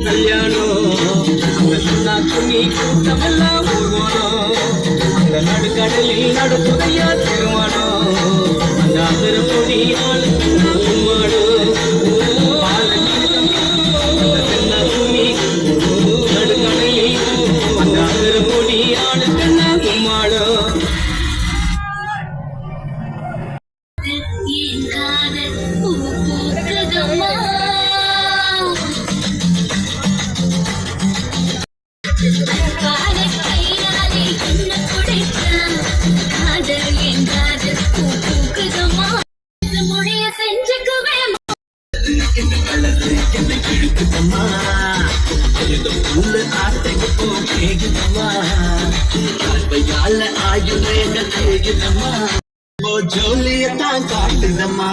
கல்யாணம் கும்மி கூட்டமெல்லாம் ஊர்வலம் அந்த நடுக்கடலில் நடுப்புதையா திருமணம் அந்த அசுர பொடி ஆளுக்கு கும்மாடு நடுக்கடலில் அந்த அசுர பொடி ஆளுக்கு கும்மாடு ஜோலியத்தான் காட்டுதம்மா.